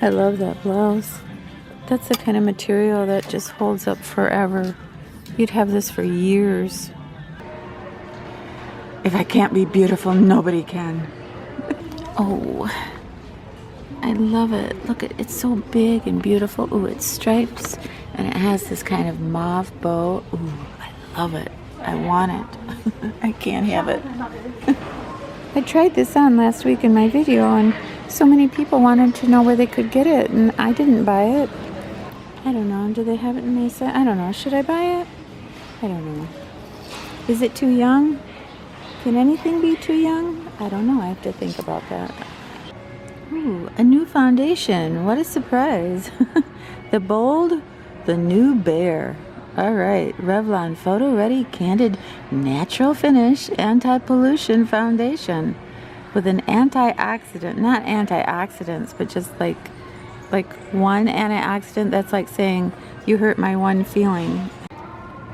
I love that blouse. That's the kind of material that just holds up forever. You'd have this for years. If I can't be beautiful, nobody can. Oh, I love it. Look, it's so big and beautiful. Ooh, it's stripes and it has this kind of mauve bow. Ooh, I love it. I want it. I can't have it. I tried this on last week in my video and so many people wanted to know where they could get it and I didn't buy it. I don't know. Do they have it in Mesa? I don't know. Should I buy it? I don't know. Is it too young? Can anything be too young? I don't know. I have to think about that. Ooh, a new foundation. What a surprise. The Bold, the New Bear. All right. Revlon Photo Ready Candid Natural Finish Anti-Pollution Foundation with an antioxidant, not antioxidants, but just like one antioxidant. That's like saying you hurt my one feeling.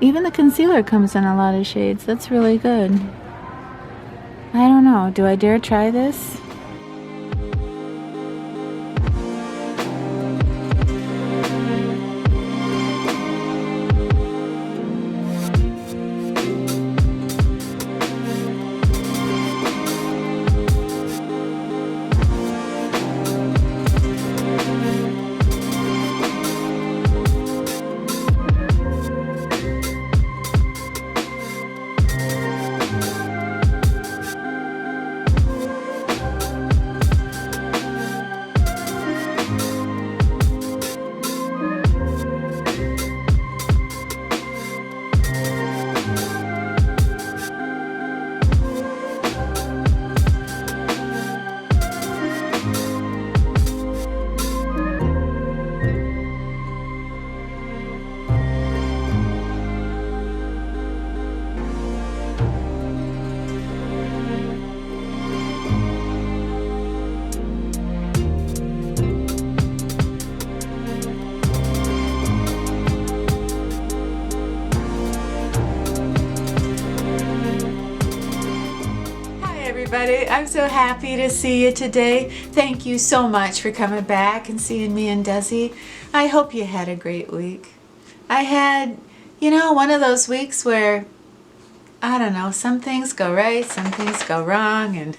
Even the concealer comes in a lot of shades. That's really good. I don't know. Do I dare try this? I'm so happy to see you today. Thank you so much for coming back and seeing me and Desi. I hope you had a great week. I had, one of those weeks where, I don't know, some things go right, some things go wrong, and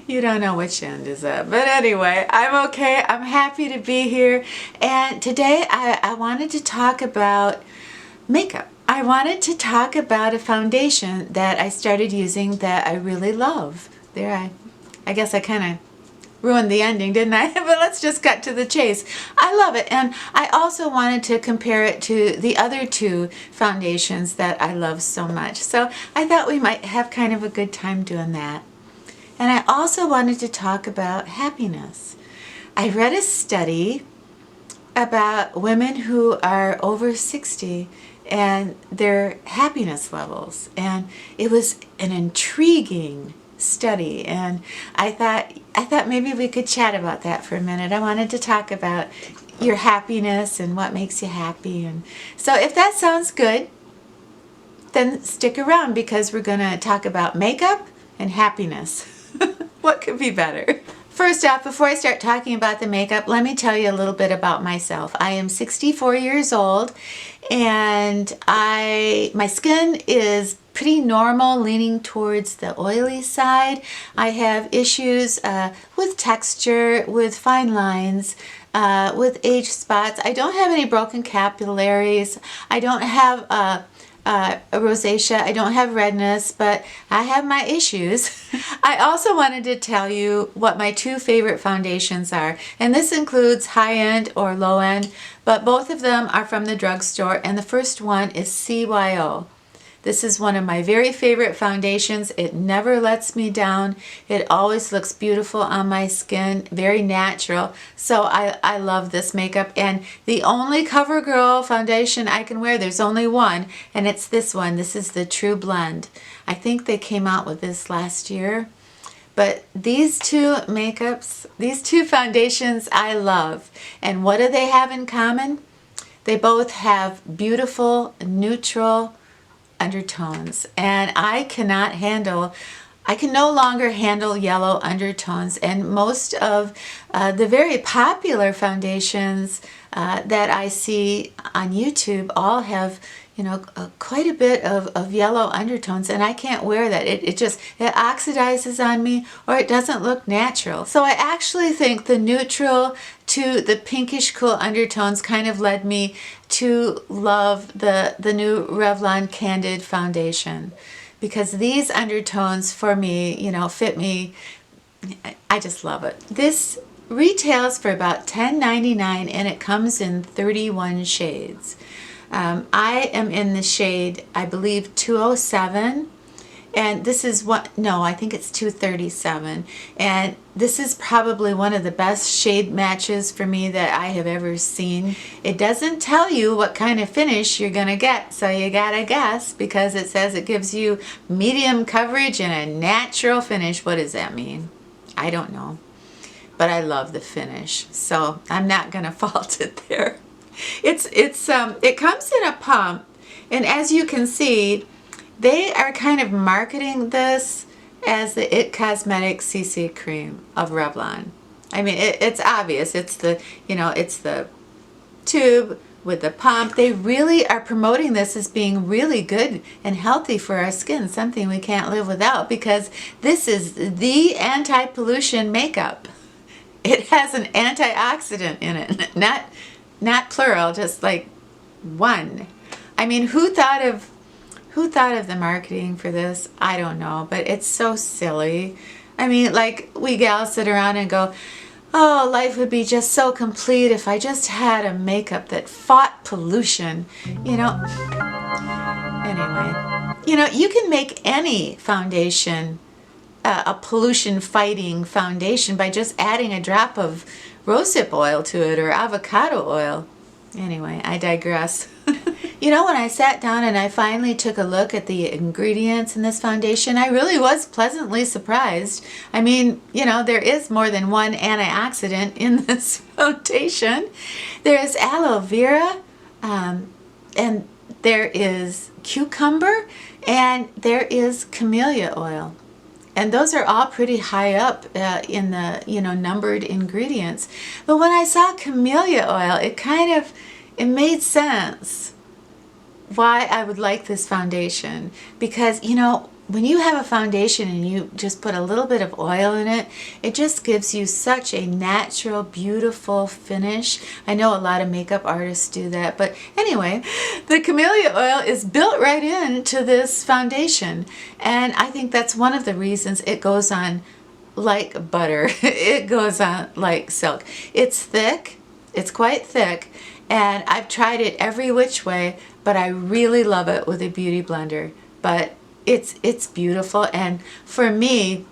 you don't know which end is up. But anyway, I'm okay. I'm happy to be here. And today I wanted to talk about makeup. I wanted to talk about a foundation that I started using that I really love. I guess I kind of ruined the ending, didn't I? But let's just cut to the chase. I love it, and I also wanted to compare it to the other two foundations that I love so much. So I thought we might have kind of a good time doing that. And I also wanted to talk about happiness. I read a study about women who are over 60 and their happiness levels, and it was an intriguing study, and I thought maybe we could chat about that for a minute. I wanted to talk about your happiness and what makes you happy, and so if that sounds good, then stick around because we're going to talk about makeup and happiness. What could be better? First off, before I start talking about the makeup, let me tell you a little bit about myself. I am 64 years old and my skin is pretty normal, leaning towards the oily side. I have issues with texture, with fine lines, with age spots. I don't have any broken capillaries. I don't have a rosacea. I don't have redness, but I have my issues. I also wanted to tell you what my two favorite foundations are, and this includes high-end or low-end, but both of them are from the drugstore, and the first one is CYO. This is one of my very favorite foundations. It never lets me down. It always looks beautiful on my skin, very natural. So I love this makeup. And the only CoverGirl foundation I can wear, there's only one, and it's this one. This is the True Blend. I think they came out with this last year. But these two makeups, these two foundations I love. And what do they have in common? They both have beautiful, neutral undertones, and I cannot handle I can no longer handle yellow undertones, and most of the very popular foundations that I see on YouTube all have, you know, quite a bit of yellow undertones, and I can't wear that. It oxidizes on me, or it doesn't look natural. So I actually think the neutral to the pinkish cool undertones kind of led me to love the new Revlon Candid Foundation, because these undertones for me, you know, fit me. I just love it. This retails for about $10.99, and it comes in 31 shades. I am in the shade, I believe, 207, and this is what, no, I think it's 237, and this is probably one of the best shade matches for me that I have ever seen. It doesn't tell you what kind of finish you're gonna get, so you gotta guess, because it says it gives you medium coverage and a natural finish. What does that mean? I don't know, but I love the finish, so I'm not gonna fault it there. It comes in a pump, and as you can see, they are kind of marketing this as the It Cosmetics CC cream of Revlon. I mean, it's obvious. It's the, you know, it's the tube with the pump. They really are promoting this as being really good and healthy for our skin, something we can't live without, because this is the anti-pollution makeup. It has an antioxidant in it, not plural, just like one. I mean, who thought of the marketing for this? I don't know, but it's so silly. I mean, like, we gals sit around and go, oh, life would be just so complete if I just had a makeup that fought pollution, you know. Anyway, you know, you can make any foundation a pollution fighting foundation by just adding a drop of rosehip oil to it, or avocado oil. Anyway, I digress. You know, when I sat down and I finally took a look at the ingredients in this foundation, I really was pleasantly surprised. I mean, you know, there is more than one antioxidant in this foundation. There is aloe vera, and there is cucumber, and there is camellia oil. And those are all pretty high up in the, you know, numbered ingredients. But when I saw camellia oil, it made sense why I would like this foundation. Because, you know, when you have a foundation and you just put a little bit of oil in it, it just gives you such a natural, beautiful finish. I know a lot of makeup artists do that, but anyway, the camellia oil is built right into this foundation, and I think that's one of the reasons it goes on like butter. It goes on like silk. It's thick, it's quite thick, and I've tried it every which way, but I really love it with a beauty blender. But it's beautiful, and for me,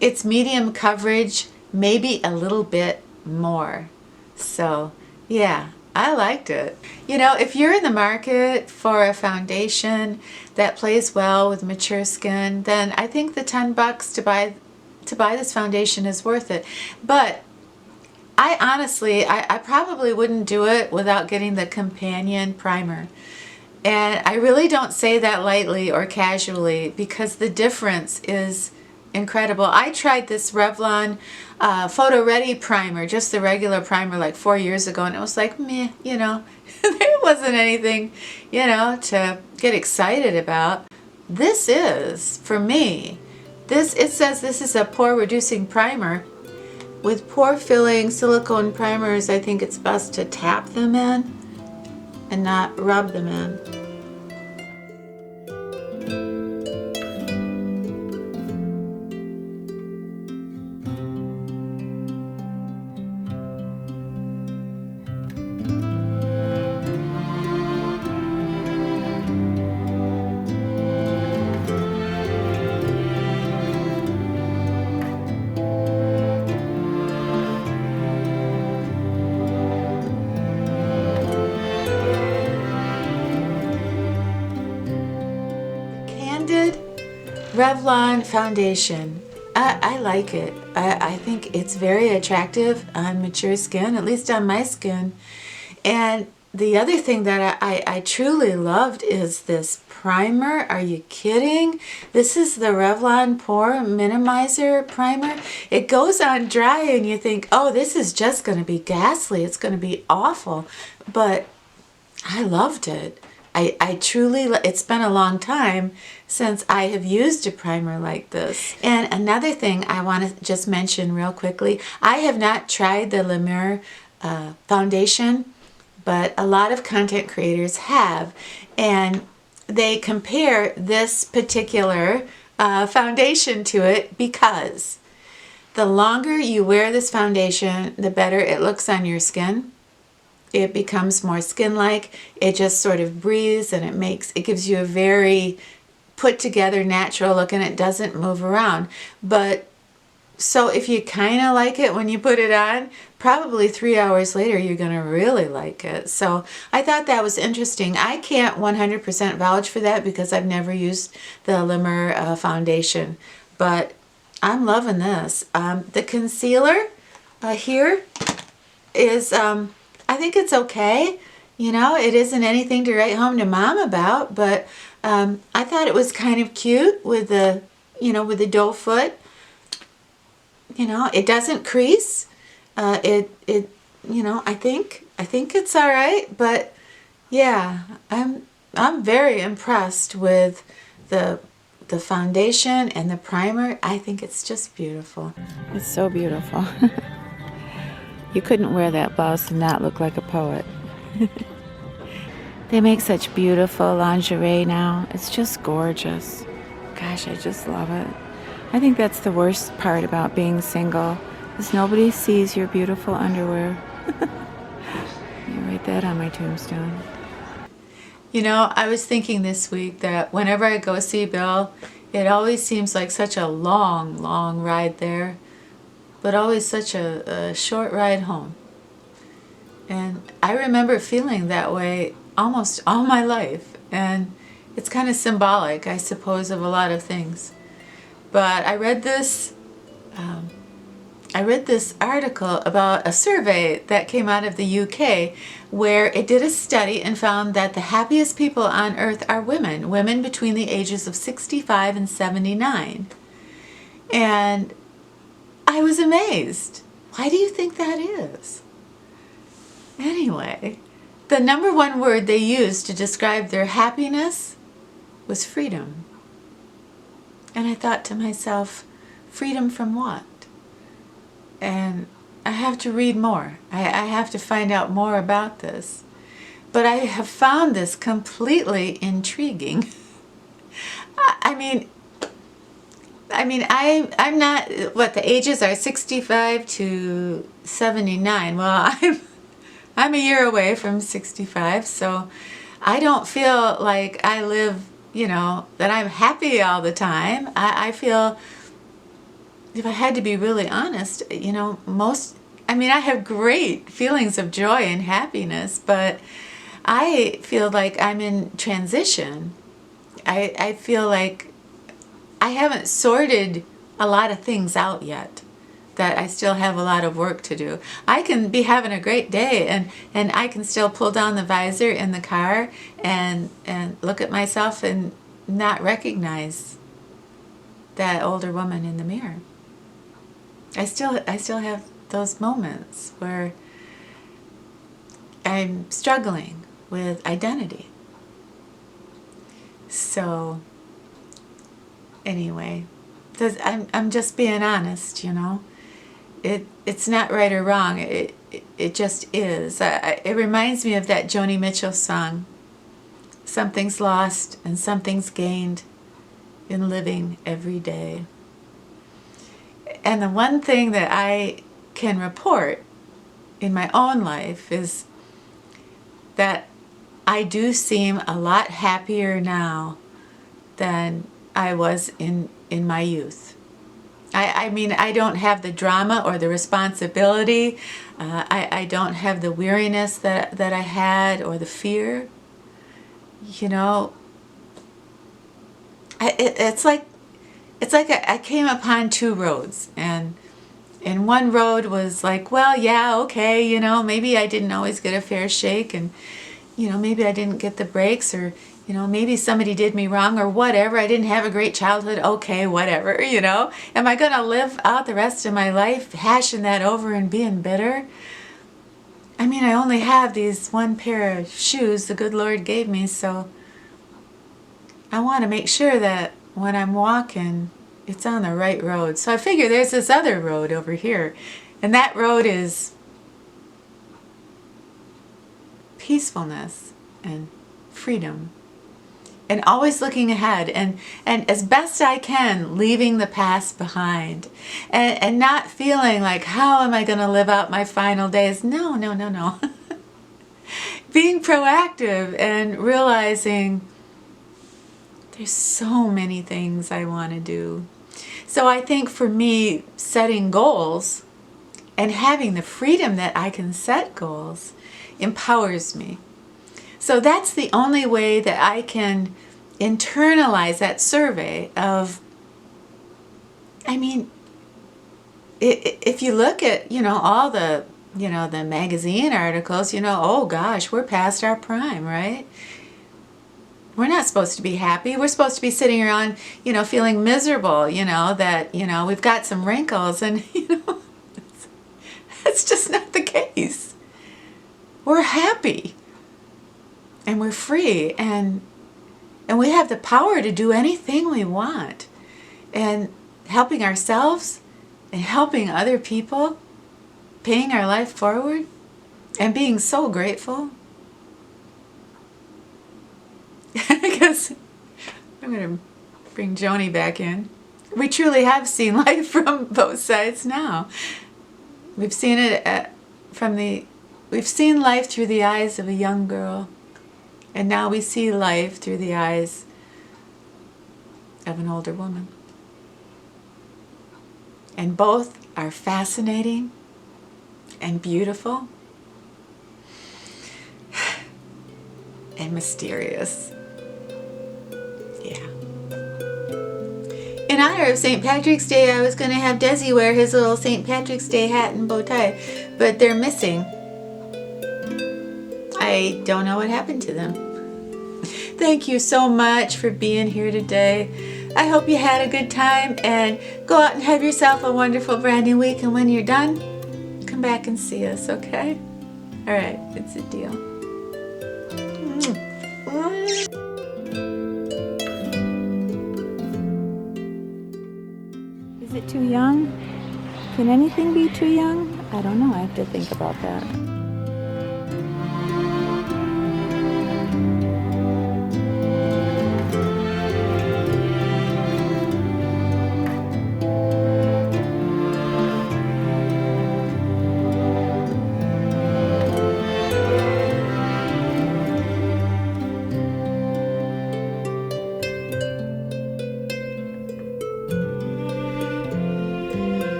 it's medium coverage, maybe a little bit more. So yeah, I liked it. You know, if you're in the market for a foundation that plays well with mature skin, then I think the $10 to buy this foundation is worth it. But I honestly, I probably wouldn't do it without getting the companion primer. And I really don't say that lightly or casually, because the difference is incredible. I tried this Revlon Photo Ready primer, just the regular primer, like 4 years ago, and it was like, meh, you know. There wasn't anything, you know, to get excited about. This is, for me, it says this is a pore reducing primer. With pore filling silicone primers, I think it's best to tap them in and not rub them in. Revlon foundation. I like it. I think it's very attractive on mature skin, at least on my skin. And the other thing that I truly loved is this primer. Are you kidding? This is the Revlon Pore Minimizer Primer. It goes on dry and you think, oh, this is just going to be ghastly. It's going to be awful. But I loved it. I truly, it's been a long time since I have used a primer like this. And another thing I want to just mention real quickly, I have not tried the La Mer foundation, but a lot of content creators have, and they compare this particular foundation to it because the longer you wear this foundation, the better it looks on your skin. It becomes more skin-like. It just sort of breathes, and it gives you a very put together natural look, and it doesn't move around. But so if you kind of like it when you put it on, probably 3 hours later you're going to really like it. So I thought that was interesting. I can't 100% vouch for that because I've never used the La Mer foundation, but I'm loving this. The concealer here is, I think it's okay. You know, it isn't anything to write home to mom about, but I thought it was kind of cute with the, with the doe foot. You know, it doesn't crease. I think it's all right. But yeah, I'm very impressed with the foundation and the primer. I think it's just beautiful. It's so beautiful. You couldn't wear that blouse and not look like a poet. They make such beautiful lingerie now. It's just gorgeous. Gosh, I just love it. I think that's the worst part about being single, is nobody sees your beautiful underwear. You write that on my tombstone. You know, I was thinking this week that whenever I go see Bill, it always seems like such a long, long ride there, but always such a short ride home. And I remember feeling that way almost all my life, and it's kind of symbolic, I suppose, of a lot of things. But I read this article about a survey that came out of the UK where it did a study and found that the happiest people on earth are women between the ages of 65 and 79. And I was amazed. Why do you think that is? Anyway, the number one word they used to describe their happiness was freedom. And I thought to myself, freedom from what? And I have to read more. I have to find out more about this. But I have found this completely intriguing. I'm not, what, the ages are 65 to 79. Well, I'm a year away from 65, so I don't feel like I live, that I'm happy all the time. I feel, if I had to be really honest, I have great feelings of joy and happiness, but I feel like I'm in transition. I feel like I haven't sorted a lot of things out yet, that I still have a lot of work to do. I can be having a great day and I can still pull down the visor in the car and look at myself and not recognize that older woman in the mirror. I still have those moments where I'm struggling with identity. So anyway, I'm just being honest, It's not right or wrong. It just is. It reminds me of that Joni Mitchell song, something's lost and something's gained in living every day. And the one thing that I can report in my own life is that I do seem a lot happier now than I was in my youth. I don't have the drama or the responsibility. I don't have the weariness that I had, or the fear. It's like I came upon two roads, and And one road was like, well, yeah, okay, you know, maybe I didn't always get a fair shake, and, you know, maybe I didn't get the breaks, or, you know, maybe somebody did me wrong, or whatever. I didn't have a great childhood. Okay, whatever, you know. Am I going to live out the rest of my life hashing that over and being bitter? I mean, I only have these one pair of shoes the good Lord gave me, so I want to make sure that when I'm walking, it's on the right road. So I figure there's this other road over here, and that road is peacefulness and freedom, and always looking ahead, and as best I can, leaving the past behind, and not feeling like, how am I going to live out my final days? No, no, no, no. Being proactive and realizing there's so many things I want to do. So I think for me, setting goals and having the freedom that I can set goals empowers me. So that's the only way that I can internalize that survey of, I mean, if you look at, you know, all the, you know, the magazine articles, you know, oh gosh, we're past our prime, right? We're not supposed to be happy. We're supposed to be sitting around, you know, feeling miserable, you know, that, you know, we've got some wrinkles, and, you know, that's just not the case. We're happy, and we're free, and we have the power to do anything we want, and helping ourselves and helping other people, paying our life forward, and being so grateful. I guess I'm going to bring Joni back in. We truly have seen life from both sides now. We've seen it we've seen life through the eyes of a young girl, and now we see life through the eyes of an older woman. And both are fascinating and beautiful and mysterious. Yeah. In honor of St. Patrick's Day, I was going to have Desi wear his little St. Patrick's Day hat and bow tie, but they're missing. I don't know what happened to them. Thank you so much for being here today. I hope you had a good time, and go out and have yourself a wonderful brand new week, and when you're done, come back and see us, okay? All right, it's a deal. Is it too young? Can anything be too young? I don't know. I have to think about that.